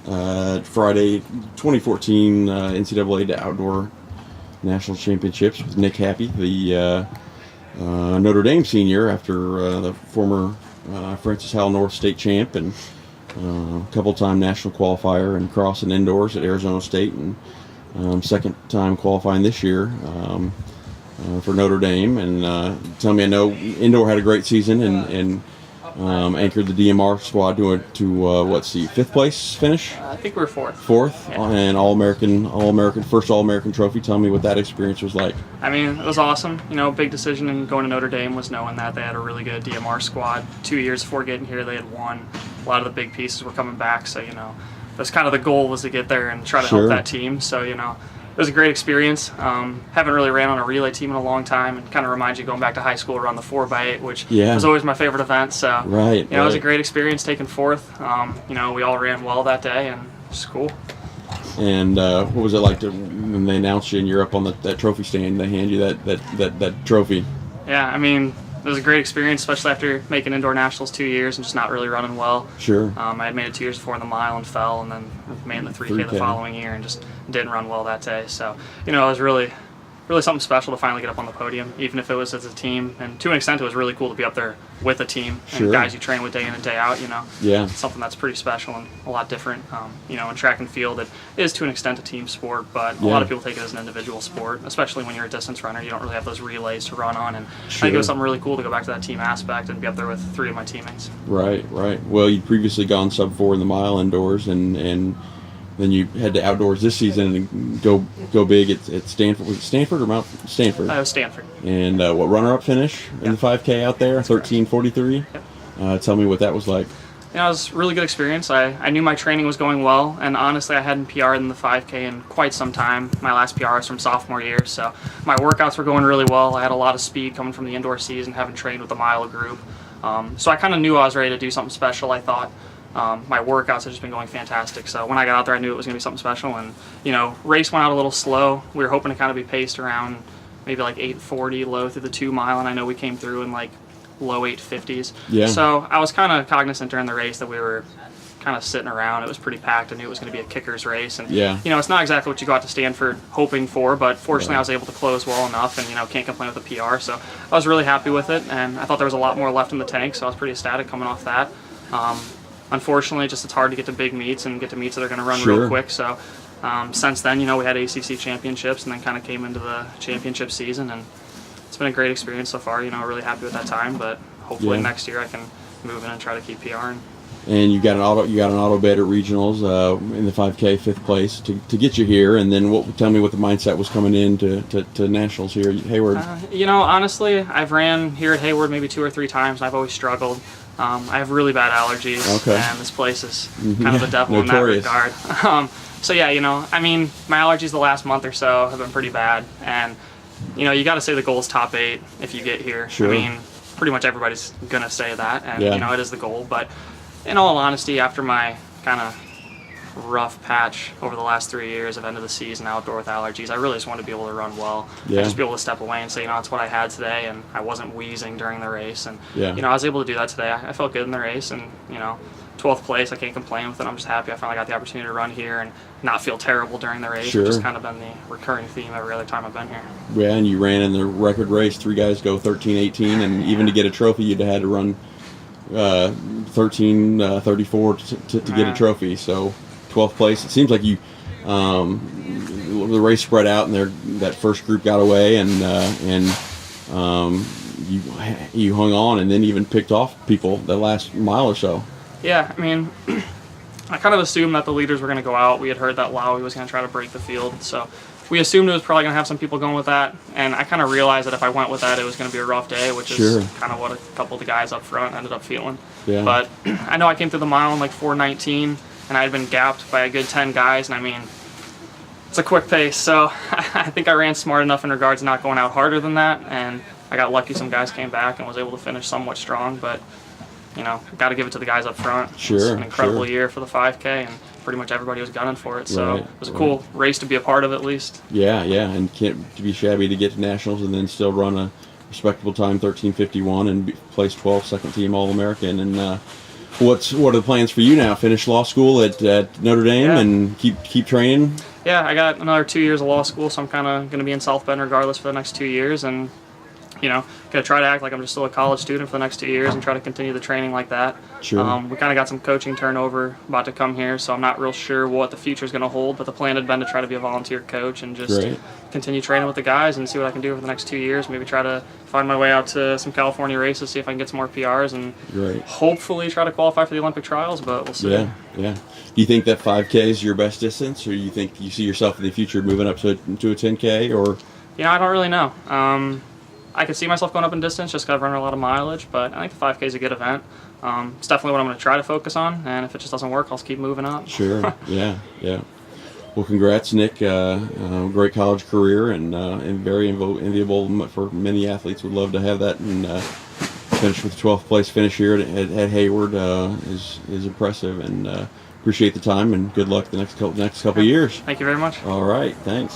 Friday, 2014 NCAA Outdoor National Championships with Nick Happe, the Notre Dame senior, after the former Francis Howell North state champ, and a couple-time national qualifier in cross and indoors at Arizona State, and second time qualifying this year for Notre Dame. And tell me, I know indoor had a great season and anchored the DMR squad to fifth place finish? I think we were fourth. Fourth, yeah. And first All-American trophy. Tell me what that experience was like. I mean, it was awesome. You know, big decision in going to Notre Dame was knowing that they had a really good DMR squad. 2 years before getting here, they had won. A lot of the big pieces were coming back, so, you know, that's kind of the goal, was to get there and try to help that team. So, you know, it was a great experience. Haven't really ran on a relay team in a long time, and kind of reminds you going back to high school around the 4x8, which was always my favorite event. So, you know, it was a great experience taking fourth. You know, we all ran well that day, and it was cool. And what was it like when they announced you and you're up on that trophy stand? They hand you that trophy. Yeah, I mean, it was a great experience, especially after making indoor nationals 2 years and just not really running well. Sure. I had made it 2 years before in the mile and fell, and then made in the 3K the following year and just didn't run well that day. So, you know, it was really something special to finally get up on the podium, even if it was as a team. And to an extent, it was really cool to be up there with a team and guys you train with day in and day out, you know. Yeah. It's something that's pretty special and a lot different. You know, in track and field, it is to an extent a team sport, but a lot of people take it as an individual sport, especially when you're a distance runner. You don't really have those relays to run on, and I think it was something really cool to go back to that team aspect and be up there with 3 of my teammates. Right. Well, you'd previously gone sub-4 in the mile indoors, and then you head to outdoors this season and go big at Stanford. Was it Stanford or Mount Stanford? It was Stanford. And what runner-up finish in the 5K out there? 13:43. Yep. Tell me what that was like. You know, it was a really good experience. I knew my training was going well, and honestly, I hadn't PR'd in the 5K in quite some time. My last PR was from sophomore year, so my workouts were going really well. I had a lot of speed coming from the indoor season, having trained with the mile group. So I kind of knew I was ready to do something special, I thought. My workouts have just been going fantastic, so when I got out there, I knew it was going to be something special. And, you know, race went out a little slow. We were hoping to kind of be paced around maybe like 8:40 low through the 2 mile, and I know we came through in like low 8:50s. Yeah. So I was kind of cognizant during the race that we were kind of sitting around. It was pretty packed. I knew it was going to be a kicker's race, and you know, it's not exactly what you go out to Stanford hoping for, but fortunately I was able to close well enough, and, you know, can't complain with the PR. So I was really happy with it, and I thought there was a lot more left in the tank, so I was pretty ecstatic coming off that. Unfortunately, just it's hard to get to big meets and get to meets that are going to run real quick. So since then, you know, we had ACC championships and then kind of came into the championship season, and it's been a great experience so far. You know, really happy with that time, but hopefully next year I can move in and try to keep PRing. And you got an auto bid at regionals in the 5K, 5th place to get you here. And then tell me what the mindset was coming in to nationals here at Hayward. You know, honestly, I've ran here at Hayward maybe 2 or 3 times, and I've always struggled. I have really bad allergies, and this place is kind of the devil in that regard. So yeah, you know, I mean, my allergies the last month or so have been pretty bad, and, you know, you got to say the goal is top 8 if you get here. I mean, pretty much everybody's gonna say that, and you know, it is the goal. But in all honesty, after my kind of rough patch over the last 3 years of end of the season outdoor with allergies, I really just wanted to be able to run well. Just be able to step away and say, you know, that's what I had today, and I wasn't wheezing during the race, and you know, I was able to do that today. I felt good in the race, and, you know, 12th place, I can't complain with it. I'm just happy I finally got the opportunity to run here and not feel terrible during the race, which has kind of been the recurring theme every other time I've been here. Yeah, and you ran in the record race. 3 guys go 13:18, and even to get a trophy, you'd have had to run 13:34 to get a trophy. So 12th place. It seems like you the race spread out, and that first group got away, and you hung on, and then even picked off people the last mile or so. Yeah, I mean, I kind of assumed that the leaders were going to go out. We had heard that Lowy was going to try to break the field, so we assumed it was probably going to have some people going with that, and I kind of realized that if I went with that, it was going to be a rough day, which is kind of what a couple of the guys up front ended up feeling. But I know I came through the mile in like 4:19, and I had been gapped by a good 10 guys, and I mean, it's a quick pace, so I think I ran smart enough in regards to not going out harder than that, and I got lucky some guys came back and was able to finish somewhat strong, but, you know, got to give it to the guys up front. It's an incredible year for the 5K, and pretty much everybody was gunning for it, so it was a cool race to be a part of at least. Yeah, and can't be shabby to get to nationals and then still run a respectable time, 13:51, and place 12th, second team All-American, and What are the plans for you now? Finish law school at Notre Dame and keep training? Yeah, I got another 2 years of law school, so I'm kind of going to be in South Bend regardless for the next 2 years, and going to try to act like I'm just still a college student for the next 2 years and try to continue the training like that. Sure. We kind of got some coaching turnover about to come here, so I'm not real sure what the future is going to hold, but the plan had been to try to be a volunteer coach and just continue training with the guys and see what I can do for the next 2 years. Maybe try to find my way out to some California races, see if I can get some more PRs, and hopefully try to qualify for the Olympic trials, but we'll see. Yeah. Do you think that 5K is your best distance, or do you think you see yourself in the future moving up to a 10K? Or I don't really know. I could see myself going up in distance just because I've run a lot of mileage, but I think the 5K is a good event. It's definitely what I'm going to try to focus on, and if it just doesn't work, I'll keep moving up. Sure. Yeah. Well, congrats, Nick. Great college career and very enviable for many athletes. Would love to have that, and finish with the 12th place finish here at Hayward is impressive, and appreciate the time, and good luck the next couple years. Thank you very much. All right, thanks.